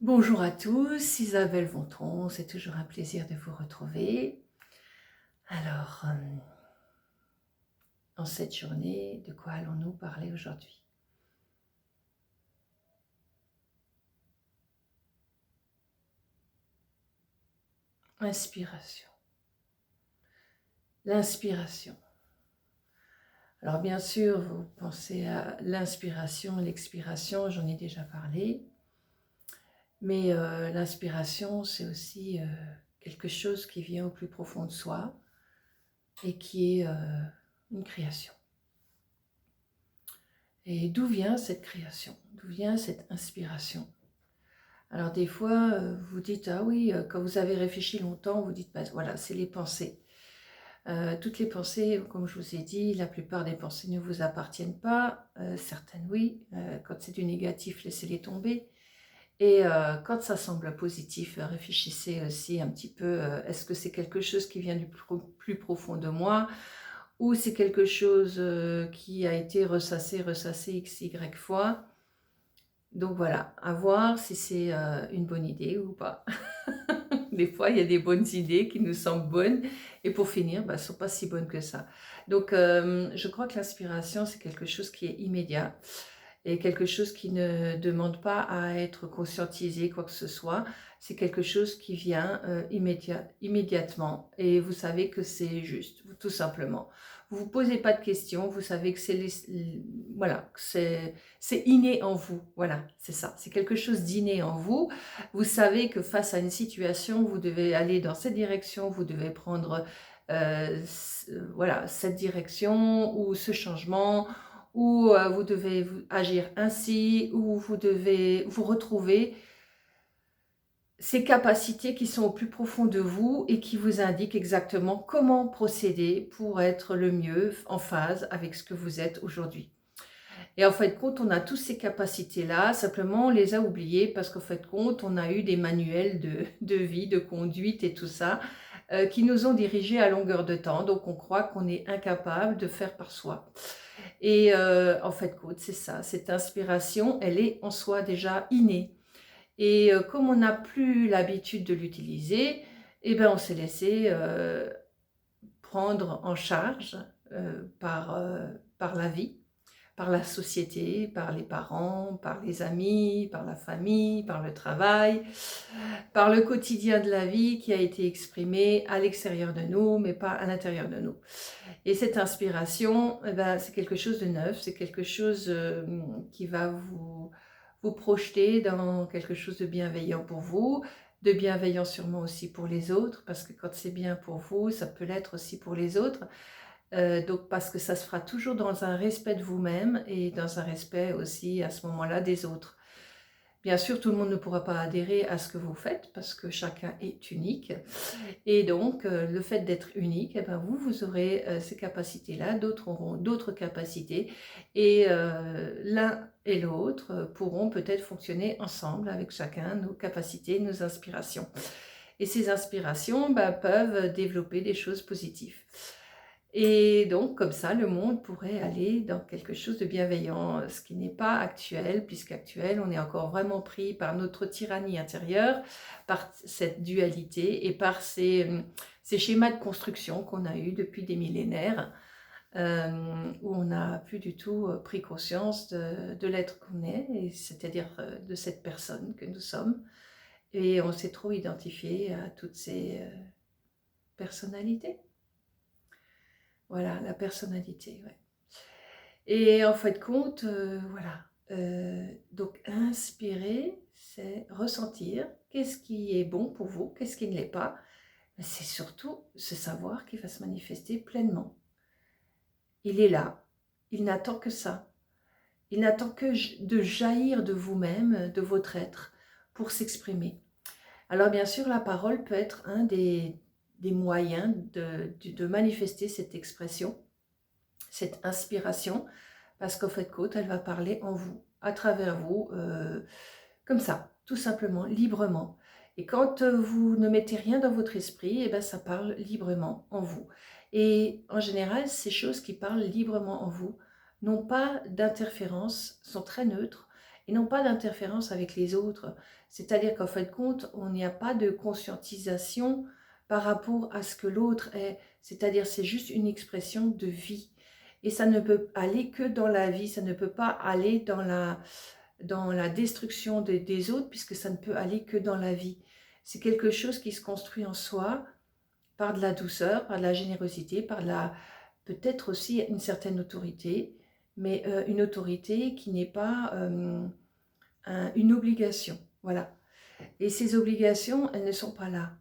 Bonjour à tous, Isabelle Vontron, c'est toujours un plaisir de vous retrouver. Alors, en cette journée, de quoi allons-nous parler aujourd'hui? Inspiration. L'inspiration. Alors bien sûr, vous pensez à l'inspiration, l'expiration, j'en ai déjà parlé. Mais l'inspiration, c'est aussi quelque chose qui vient au plus profond de soi et qui est une création. Et d'où vient cette création? D'où vient cette inspiration? Alors des fois, vous dites, ah oui, quand vous avez réfléchi longtemps, vous dites, bah, voilà, c'est les pensées. Toutes les pensées, comme je vous ai dit, la plupart des pensées ne vous appartiennent pas. Certaines, oui. Quand c'est du négatif, laissez-les tomber. Et quand ça semble positif, réfléchissez aussi un petit peu, est-ce que c'est quelque chose qui vient du plus profond de moi ou c'est quelque chose qui a été ressassé x, y fois. Donc voilà, à voir si c'est une bonne idée ou pas. Des fois, il y a des bonnes idées qui nous semblent bonnes et pour finir, bah, elles ne sont pas si bonnes que ça. Donc, je crois que l'inspiration, c'est quelque chose qui est immédiat et quelque chose qui ne demande pas à être conscientisé, quoi que ce soit. C'est quelque chose qui vient immédiatement et vous savez que c'est juste, tout simplement. Vous ne vous posez pas de questions, vous savez que voilà, que c'est inné en vous. Voilà, c'est ça. C'est quelque chose d'inné en vous. Vous savez que face à une situation, vous devez aller dans cette direction, vous devez prendre voilà, cette direction ou ce changement, ou vous devez agir ainsi, ou vous devez vous retrouver ces capacités qui sont au plus profond de vous et qui vous indiquent exactement comment procéder pour être le mieux en phase avec ce que vous êtes aujourd'hui. Et en fait de compte, on a toutes ces capacités-là, simplement on les a oubliées parce qu'en fait de compte, on a eu des manuels de vie, de conduite et tout ça, qui nous ont dirigés à longueur de temps. Donc on croit qu'on est incapable de faire par soi. Et en fait de compte, c'est ça, cette inspiration, elle est en soi déjà innée. Et comme on n'a plus l'habitude de l'utiliser, eh ben on s'est laissé prendre en charge par la vie, par la société, par les parents, par les amis, par la famille, par le travail, par le quotidien de la vie qui a été exprimé à l'extérieur de nous, mais pas à l'intérieur de nous. Et cette inspiration, eh ben, c'est quelque chose de neuf, c'est quelque chose qui va vous projeter dans quelque chose de bienveillant pour vous, de bienveillant sûrement aussi pour les autres, parce que quand c'est bien pour vous, ça peut l'être aussi pour les autres. Donc parce que ça se fera toujours dans un respect de vous-même et dans un respect aussi à ce moment-là des autres. Bien sûr, tout le monde ne pourra pas adhérer à ce que vous faites parce que chacun est unique. Et donc, le fait d'être unique, eh ben, vous aurez ces capacités-là, d'autres auront d'autres capacités. Et l'un et l'autre pourront peut-être fonctionner ensemble avec chacun nos capacités, nos inspirations. Et ces inspirations peuvent développer des choses positives. Et donc, comme ça, le monde pourrait aller dans quelque chose de bienveillant, ce qui n'est pas actuel, puisqu'actuel, on est encore vraiment pris par notre tyrannie intérieure, par cette dualité et par ces schémas de construction qu'on a eus depuis des millénaires, où on n'a plus du tout pris conscience de l'être qu'on est, c'est-à-dire de cette personne que nous sommes. Et on s'est trop identifié à toutes ces personnalités. Voilà, la personnalité, ouais. Et en fait de compte, voilà. Donc inspirer, c'est ressentir qu'est-ce qui est bon pour vous, qu'est-ce qui ne l'est pas. Mais c'est surtout ce savoir qui va se manifester pleinement. Il est là, il n'attend que ça. Il n'attend que de jaillir de vous-même, de votre être, pour s'exprimer. Alors bien sûr, la parole peut être un des moyens de manifester cette expression, cette inspiration, parce qu'en fait, côte, elle va parler en vous, à travers vous, comme ça, tout simplement, librement. Et quand vous ne mettez rien dans votre esprit, eh ben, ça parle librement en vous. Et en général, ces choses qui parlent librement en vous n'ont pas d'interférence, sont très neutres et non pas d'interférence avec les autres. C'est-à-dire qu'en fin de compte, on n'y a pas de conscientisation par rapport à ce que l'autre est. C'est-à-dire c'est juste une expression de vie. Et ça ne peut aller que dans la vie, ça ne peut pas aller dans la destruction des autres, puisque ça ne peut aller que dans la vie. C'est quelque chose qui se construit en soi par de la douceur, par de la générosité, par de la peut-être aussi une certaine autorité, mais une autorité qui n'est pas une obligation. Voilà. Et ces obligations, elles ne sont pas là.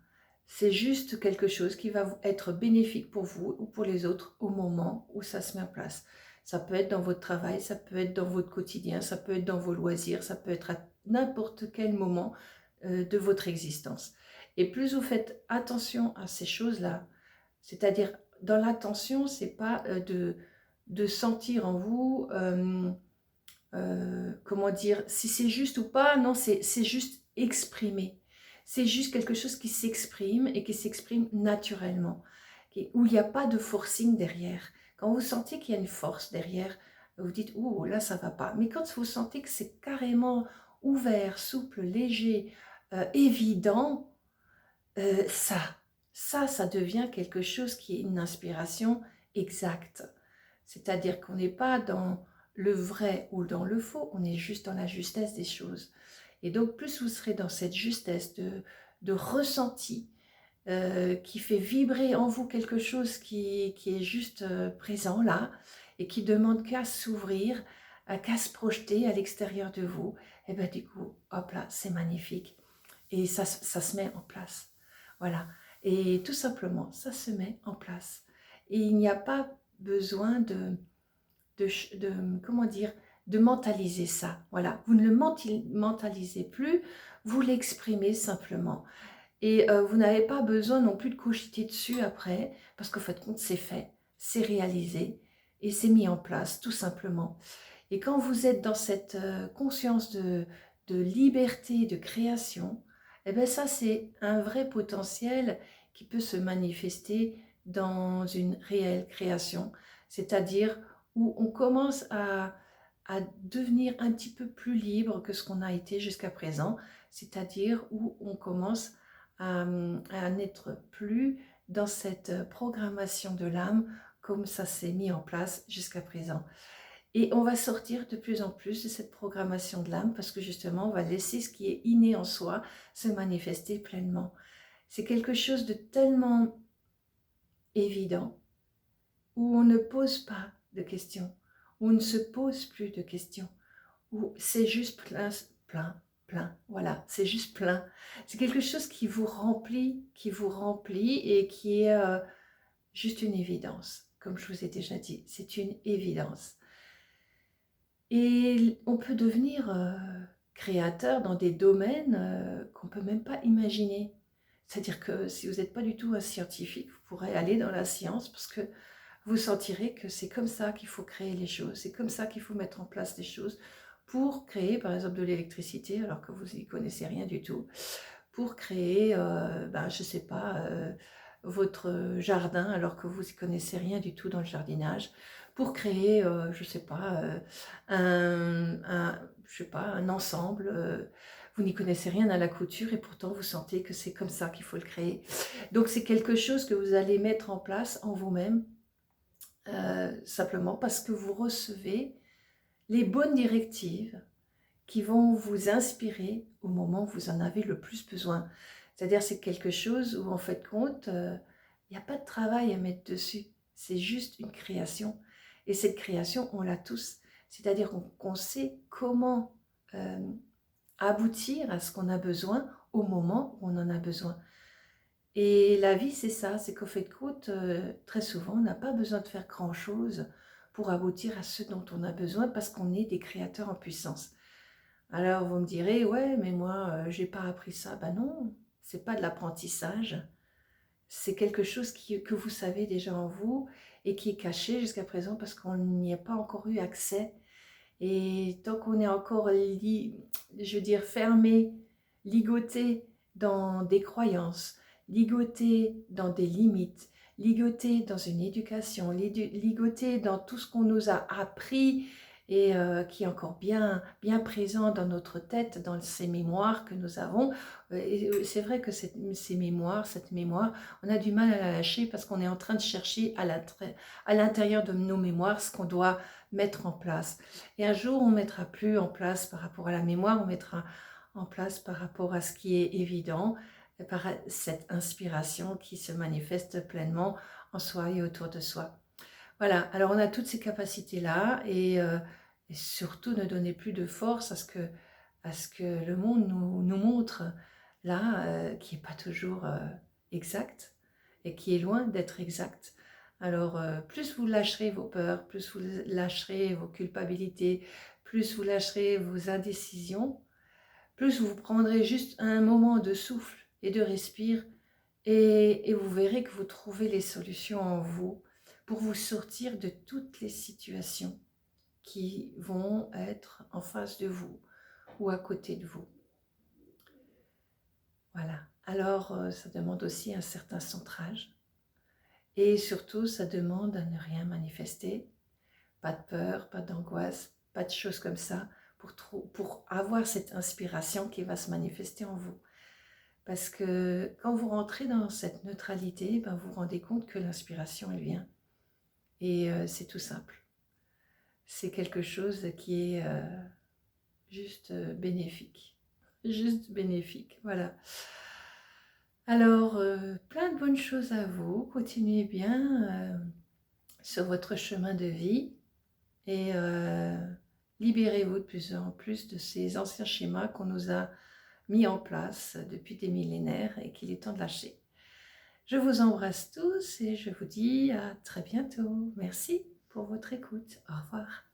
C'est juste quelque chose qui va être bénéfique pour vous ou pour les autres au moment où ça se met en place. Ça peut être dans votre travail, ça peut être dans votre quotidien, ça peut être dans vos loisirs, ça peut être à n'importe quel moment de votre existence. Et plus vous faites attention à ces choses-là, c'est-à-dire dans l'attention, c'est pas de sentir en vous, comment dire, si c'est juste ou pas, non, c'est juste exprimer. C'est juste quelque chose qui s'exprime et qui s'exprime naturellement, où il n'y a pas de forcing derrière. Quand vous sentez qu'il y a une force derrière, vous dites, oh là ça va pas. Mais quand vous sentez que c'est carrément ouvert, souple, léger, évident, ça devient quelque chose qui est une inspiration exacte. C'est-à-dire qu'on n'est pas dans le vrai ou dans le faux, on est juste dans la justesse des choses. Et donc, plus vous serez dans cette justesse de ressenti qui fait vibrer en vous quelque chose qui est juste présent là et qui demande qu'à s'ouvrir, qu'à se projeter à l'extérieur de vous, et bien du coup, hop là, c'est magnifique. Et ça se met en place. Voilà. Et tout simplement, ça se met en place. Et il n'y a pas besoin comment dire, de mentaliser ça. Voilà. Vous ne le mentalisez plus, vous l'exprimez simplement. Et vous n'avez pas besoin non plus de cogiter dessus après, parce qu'en fait, compte, c'est fait, c'est réalisé et c'est mis en place, tout simplement. Et quand vous êtes dans cette conscience de liberté, de création, eh bien ça, c'est un vrai potentiel qui peut se manifester dans une réelle création, c'est-à-dire où on commence à devenir un petit peu plus libre que ce qu'on a été jusqu'à présent, c'est-à-dire où on commence à n'être plus dans cette programmation de l'âme comme ça s'est mis en place jusqu'à présent. Et on va sortir de plus en plus de cette programmation de l'âme parce que justement, on va laisser ce qui est inné en soi se manifester pleinement. C'est quelque chose de tellement évident où on ne pose pas de questions, où on ne se pose plus de questions, où c'est juste plein, plein, plein. Voilà, c'est juste plein. C'est quelque chose qui vous remplit et qui est juste une évidence. Comme je vous ai déjà dit, c'est une évidence. Et on peut devenir créateur dans des domaines qu'on ne peut même pas imaginer. C'est-à-dire que si vous n'êtes pas du tout un scientifique, vous pourrez aller dans la science parce que vous sentirez que c'est comme ça qu'il faut créer les choses, c'est comme ça qu'il faut mettre en place des choses pour créer par exemple de l'électricité alors que vous n'y connaissez rien du tout, pour créer, je ne sais pas, votre jardin alors que vous n'y connaissez rien du tout dans le jardinage, pour créer, je ne sais pas, je sais pas, un ensemble, vous n'y connaissez rien à la couture et pourtant vous sentez que c'est comme ça qu'il faut le créer. Donc c'est quelque chose que vous allez mettre en place en vous-même, simplement parce que vous recevez les bonnes directives qui vont vous inspirer au moment où vous en avez le plus besoin. C'est-à-dire c'est quelque chose où en fait compte, il n'y a pas de travail à mettre dessus, c'est juste une création. Et cette création, on l'a tous. C'est-à-dire qu'on sait comment aboutir à ce qu'on a besoin au moment où on en a besoin. Et la vie, c'est ça, c'est qu'au fait de compte, très souvent, on n'a pas besoin de faire grand-chose pour aboutir à ce dont on a besoin parce qu'on est des créateurs en puissance. Alors vous me direz, ouais, mais moi, j'ai pas appris ça. Ben non, c'est pas de l'apprentissage. C'est quelque chose que vous savez déjà en vous et qui est caché jusqu'à présent parce qu'on n'y a pas encore eu accès. Et tant qu'on est encore, je veux dire, fermé, ligoté dans des croyances, ligoté dans des limites, ligoté dans une éducation, ligoté dans tout ce qu'on nous a appris et qui est encore bien, bien présent dans notre tête, dans ces mémoires que nous avons. Et c'est vrai que ces mémoires, cette mémoire, on a du mal à la lâcher parce qu'on est en train de chercher à l'intérieur de nos mémoires ce qu'on doit mettre en place. Et un jour, on ne mettra plus en place par rapport à la mémoire, on mettra en place par rapport à ce qui est évident, par cette inspiration qui se manifeste pleinement en soi et autour de soi. Voilà, alors on a toutes ces capacités-là et surtout ne donner plus de force à ce que le monde nous montre là, qui n'est pas toujours exact et qui est loin d'être exact. Alors plus vous lâcherez vos peurs, plus vous lâcherez vos culpabilités, plus vous lâcherez vos indécisions, plus vous prendrez juste un moment de souffle et de respire et vous verrez que vous trouvez les solutions en vous pour vous sortir de toutes les situations qui vont être en face de vous ou à côté de vous. Voilà. Alors, ça demande aussi un certain centrage. Et surtout, ça demande à ne rien manifester. Pas de peur, pas d'angoisse, pas de choses comme ça pour avoir cette inspiration qui va se manifester en vous. Parce que quand vous rentrez dans cette neutralité, ben vous vous rendez compte que l'inspiration, elle vient. Et c'est tout simple. C'est quelque chose qui est juste bénéfique. Juste bénéfique, voilà. Alors, plein de bonnes choses à vous. Continuez bien sur votre chemin de vie et libérez-vous de plus en plus de ces anciens schémas qu'on nous a mis en place depuis des millénaires et qu'il est temps de lâcher. Je vous embrasse tous et je vous dis à très bientôt. Merci pour votre écoute. Au revoir.